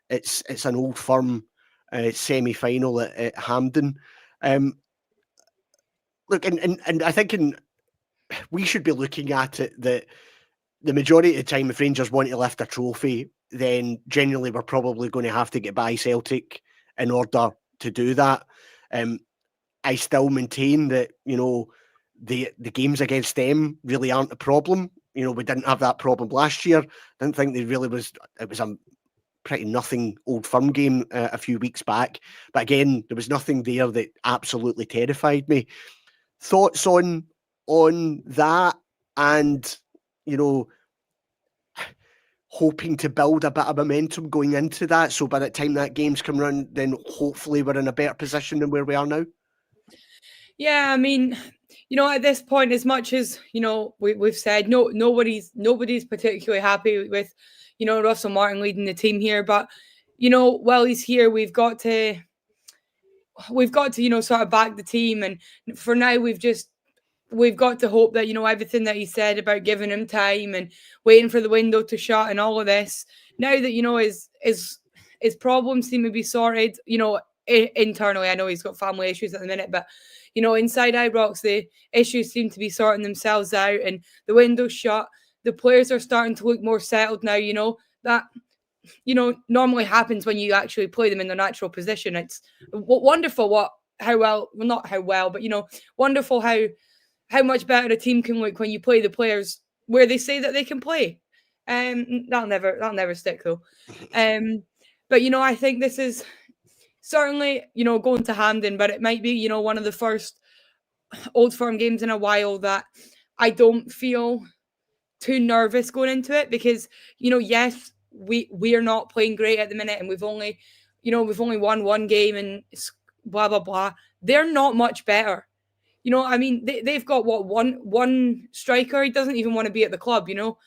S1: it's an Old Firm semi-final at Hampden. Look, and I think we should be looking at it that the majority of the time, if Rangers want to lift a trophy, then generally we're probably going to have to get by Celtic in order to do that. I still maintain that, you know, the games against them really aren't a problem. You know, we didn't have that problem last year. I didn't think it was a pretty nothing Old Firm game a few weeks back. But again, there was nothing there that absolutely terrified me. Thoughts on that, and you know, hoping to build a bit of momentum going into that, so by the time that game's come around, then hopefully we're in a better position than where we are now.
S3: Yeah, I mean, you know, at this point, as much as, you know, we've said nobody's particularly happy with, you know, Russell Martin leading the team here, but you know, while he's here, we've got to you know, sort of back the team, and for now we've got to hope that, you know, everything that he said about giving him time and waiting for the window to shut and all of this, now that, you know, his problems seem to be sorted, you know, internally. I know he's got family issues at the minute, but, you know, inside Ibrox, the issues seem to be sorting themselves out and the window's shut. The players are starting to look more settled now, you know, that, you know, normally happens when you actually play them in their natural position. It's wonderful but, you know, wonderful how much better a team can look when you play the players where they say that they can play. That'll never stick though. But you know, I think this is certainly, you know, going to Hampden, but it might be, you know, one of the first Old Firm games in a while that I don't feel too nervous going into it, because, you know, yes, we are not playing great at the minute, and we've only won one game and blah blah blah. They're not much better. You know, I mean, they've got one striker. He doesn't even want to be at the club, you know.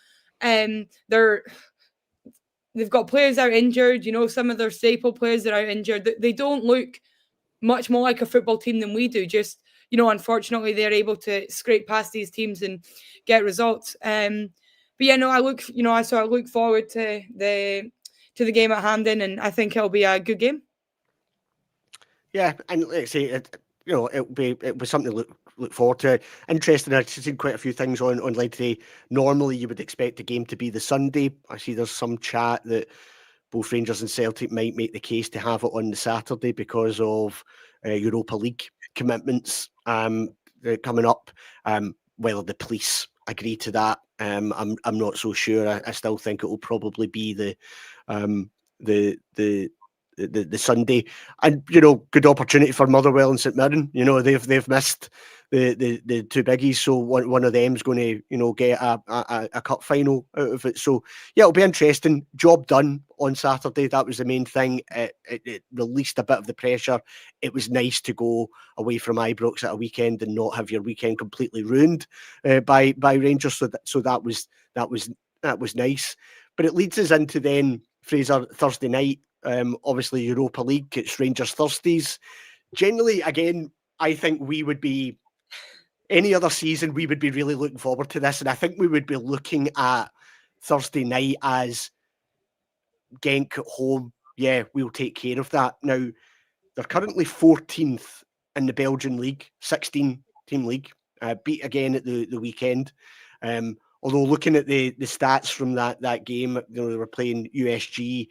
S3: They've got players out injured, you know, some of their staple players that are injured. They don't look much more like a football team than we do. Just, you know, unfortunately, they're able to scrape past these teams and get results. But yeah, no, I look forward to the game at Hampden, and I think it'll be a good game.
S1: Yeah, and let's say it. You know, it was something to look forward to. Interesting, I've seen quite a few things online today. Normally, you would expect the game to be the Sunday. I see there's some chat that both Rangers and Celtic might make the case to have it on the Saturday because of Europa League commitments coming up. Whether the police agree to that I'm not so sure. I still think it will probably be the Sunday, and good opportunity for Motherwell and St Mirren. They've missed the two biggies, so one of them's going to get a cup final out of it. So yeah, it'll be interesting. Job done on Saturday. That was the main thing. It released a bit of the pressure. It was nice to go away from Ibrox at a weekend and not have your weekend completely ruined by Rangers. So that was nice. But it leads us into then, Fraser, Thursday night. Obviously Europa League. It's Rangers Thursdays. Generally, again, I think we would be, any other season, we would be really looking forward to this. And I think we would be looking at Thursday night as Genk at home. Yeah, we'll take care of that. Now, they're currently 14th in the Belgian league, 16-team league. Beat again at the weekend. Although looking at the stats from that game, they were playing USG.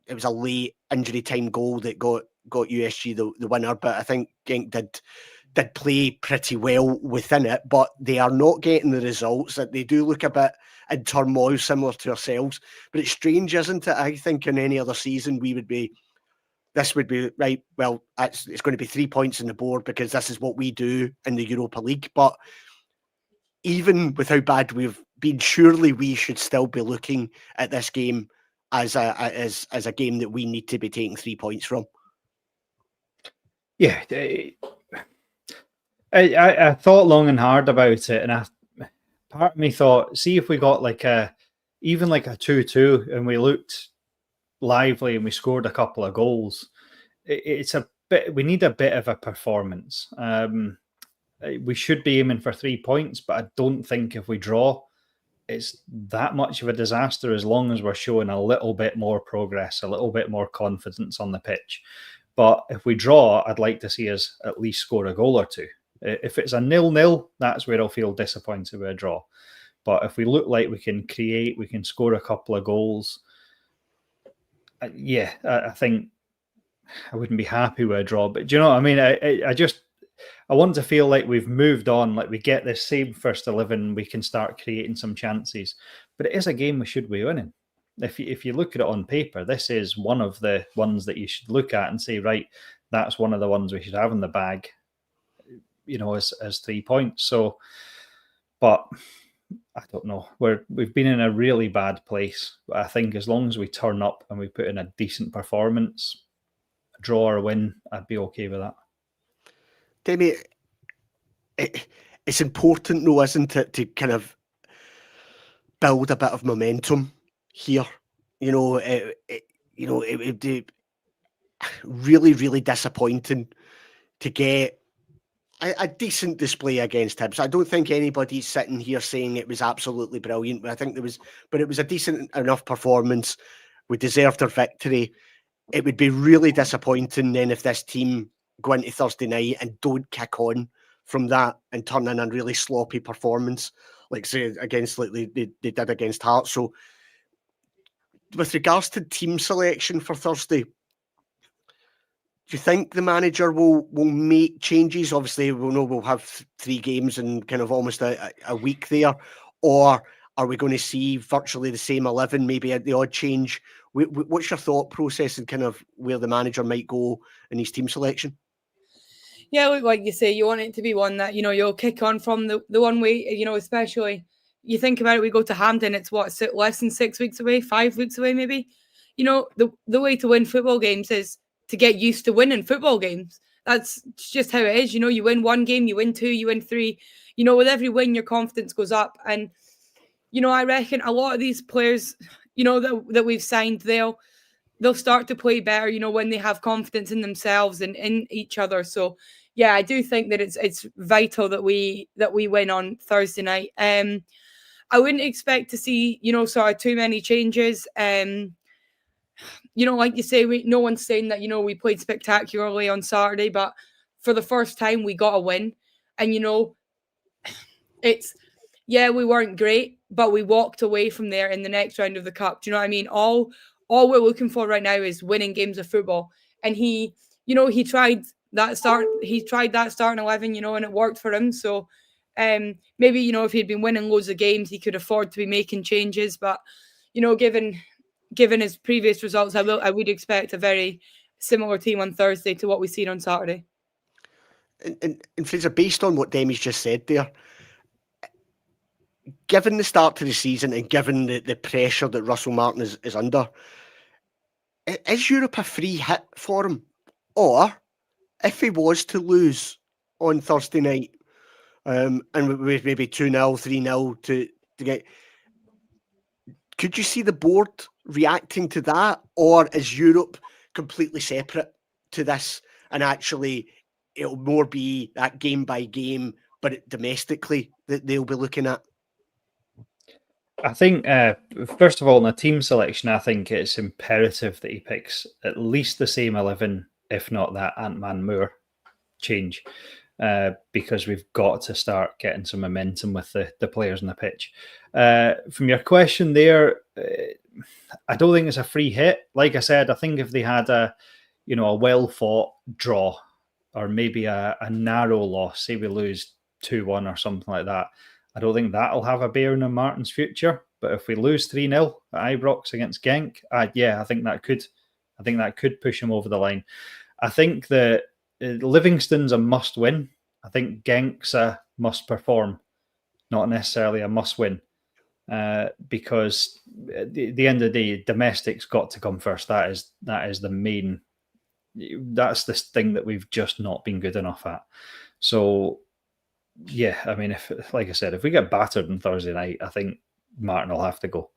S1: It was a late injury time goal that got USG the winner, but I think Genk did play pretty well within it, but they are not getting the results. That they do look a bit in turmoil, similar to ourselves. But it's strange, isn't it? I think in any other season this would be right. Well, it's going to be 3 points on the board because this is what we do in the Europa League. But even with how bad we've been, surely we should still be looking at this game as a game that we need to be taking 3 points from.
S2: Yeah, I thought long and hard about it, and part of me thought, see if we got even a 2-2 and we looked lively and we scored a couple of goals. It's a bit. We need a bit of a performance. We should be aiming for 3 points, but I don't think if we draw, it's that much of a disaster as long as we're showing a little bit more progress, a little bit more confidence on the pitch. But if we draw, I'd like to see us at least score a goal or two. If it's a 0-0, that's where I'll feel disappointed with a draw. But if we look like we can create, we can score a couple of goals, I think I wouldn't be happy with a draw. But do you know what I mean? I want to feel like we've moved on, like we get this same first 11, we can start creating some chances. But it is a game we should be winning. If you look at it on paper, this is one of the ones that you should look at and say, right, that's one of the ones we should have in the bag, as 3 points. So, but I don't know. We've been in a really bad place. I think as long as we turn up and we put in a decent performance, a draw or a win, I'd be okay with that.
S1: Demi, it's important though, isn't it, to kind of build a bit of momentum here. It would be really, really disappointing to get a decent display against Hibs. I don't think anybody's sitting here saying it was absolutely brilliant, but I think it was a decent enough performance. We deserved our victory. It would be really disappointing then if this team go into Thursday night and don't kick on from that and turn in a really sloppy performance, like say against they did against Hearts. So with regards to team selection for Thursday, do you think the manager will make changes? Obviously, we'll have 3 games and kind of almost a week there. Or are we going to see virtually the same 11, maybe the odd change? What's your thought process and kind of where the manager might go in his team selection?
S3: Yeah, like you say, you want it to be one that, you'll kick on from the one way, especially you think about it, we go to Hampden, it's less than 6 weeks away, 5 weeks away maybe. The way to win football games is to get used to winning football games. That's just how it is. You win 1 game, you win 2, you win 3. With every win, your confidence goes up. And, I reckon a lot of these players, that we've signed, they'll start to play better, when they have confidence in themselves and in each other. So, yeah, I do think that it's vital that we win on Thursday night. I wouldn't expect to see, sort of too many changes. Like you say, no one's saying that, we played spectacularly on Saturday, but for the first time we got a win. And, we weren't great, but we walked away from there in the next round of the cup. Do you know what I mean? All we're looking for right now is winning games of football. And he tried that starting 11, and it worked for him. So, Maybe, you know, if he'd been winning loads of games, he could afford to be making changes. But, you know, given his previous results, I would expect a very similar team on Thursday to what we've seen on Saturday.
S1: And Fraser, based on what Demi's just said there, given the start to the season and given the pressure that Russell Martin is under, is Europe a free hit for him? Or if he was to lose on Thursday night, and with maybe 2-0, 3-0 to get, could you see the board reacting to that? Or is Europe completely separate to this, and actually it'll more be that game by game, but domestically that they'll be looking at?
S2: I think, first of all, in a team selection, I think it's imperative that he picks at least the same 11, if not that Ant-Man Moore change, because we've got to start getting some momentum with the players on the pitch. From your question there, I don't think it's a free hit. Like I said, I think if they had a well-fought draw, or maybe a narrow loss, say we lose 2-1 or something like that, I don't think that'll have a bearing on Martin's future. But if we lose 3-0 at Ibrox against Genk, I think that could push him over the line. I think that Livingston's a must-win. I think Genk's a must-perform, not necessarily a must-win, because at the end of the day, domestic's got to come first. That is the main. That's this thing that we've just not been good enough at. So, yeah, I mean, if we get battered on Thursday night, I think Martin will have to go,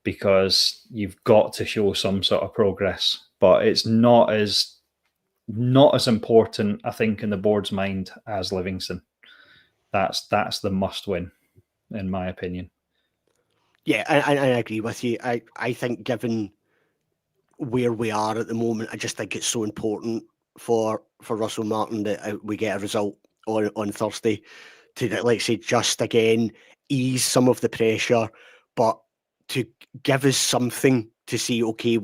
S2: because you've got to show some sort of progress. But it's not as important, I think, in the board's mind as Livingston. That's the must win, in my opinion.
S1: Yeah, I agree with you. I think given where we are at the moment, I just think it's so important for Russell Martin that we get a result on Thursday to, like I say, just again ease some of the pressure, but to give us something to see, okay,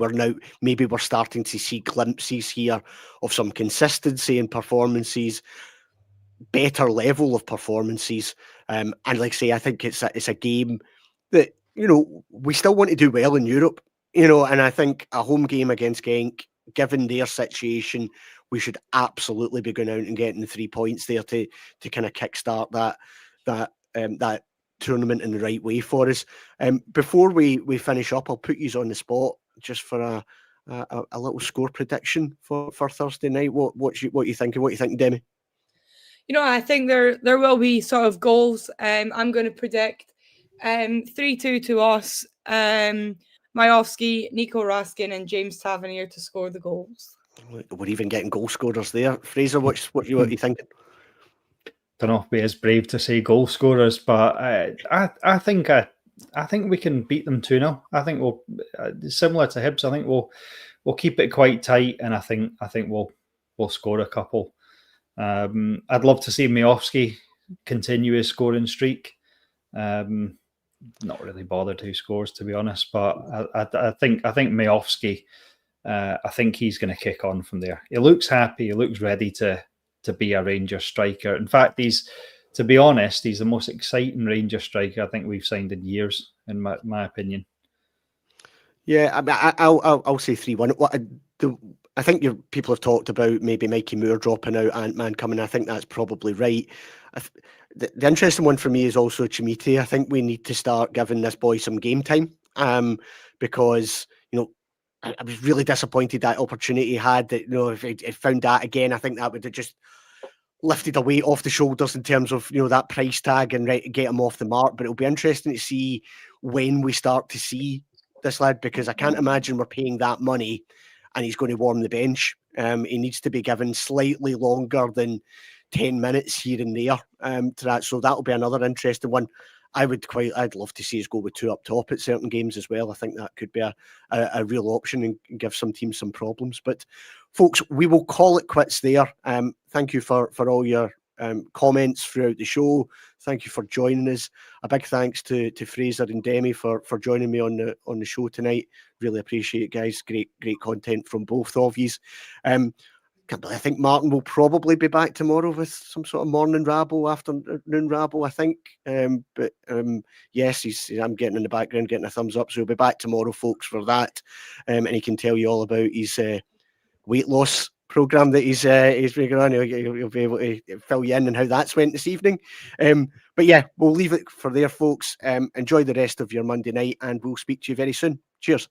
S1: maybe we're starting to see glimpses here of some consistency in performances, better level of performances. And like I say, I think it's a game that, we still want to do well in Europe, and I think a home game against Genk, given their situation, we should absolutely be going out and getting the 3 points there to kind of kickstart that tournament in the right way for us. Before we finish up, I'll put you on the spot just for a little score prediction for Thursday night. What you thinking? What you thinking, Demi?
S3: I think there will be sort of goals. I'm going to predict 3-2 to us. Mioski, Nico Raskin, and James Tavernier to score the goals.
S1: We're even getting goal scorers there. Fraser, what you thinking?
S2: Don't know if be as brave to say goal scorers, but I think we can beat them 2-0. I think we'll similar to Hibs. I think we'll keep it quite tight, and I think we'll score a couple. I'd love to see Mioski continue his scoring streak. Not really bothered who scores, to be honest, but I think Mioski. I think he's going to kick on from there. He looks happy. He looks ready to be a Rangers striker. In fact, he's the most exciting Rangers striker I think we've signed in years, in my opinion.
S1: Yeah, I mean, I'll say 3-1. I think people have talked about maybe Mikey Moore dropping out, Ant-Man coming. I think that's probably right. The interesting one for me is also Chimite. I think we need to start giving this boy some game time, because I was really disappointed that opportunity he had. That if he found that again, I think that would have just lifted a weight off the shoulders in terms of that price tag and get him off the mark. But it'll be interesting to see when we start to see this lad, because I can't imagine we're paying that money and he's going to warm the bench. He needs to be given slightly longer than 10 minutes here and there to that. So that'll be another interesting one. I'd love to see us go with 2 up top at certain games as well. I think that could be a real option and give some teams some problems. But folks, we will call it quits there. Thank you for all your comments throughout the show. Thank you for joining us. A big thanks to Fraser and Demi for joining me on the show tonight. Really appreciate it, guys. Great content from both of you. I think Martin will probably be back tomorrow with some sort of morning rabble, afternoon rabble, I think. But yes, I'm getting in the background, getting a thumbs up. So he'll be back tomorrow, folks, for that. And he can tell you all about his weight loss program that he's been on. He'll be able to fill you in on how that's went this evening. But yeah, we'll leave it for there, folks. Enjoy the rest of your Monday night, and we'll speak to you very soon. Cheers.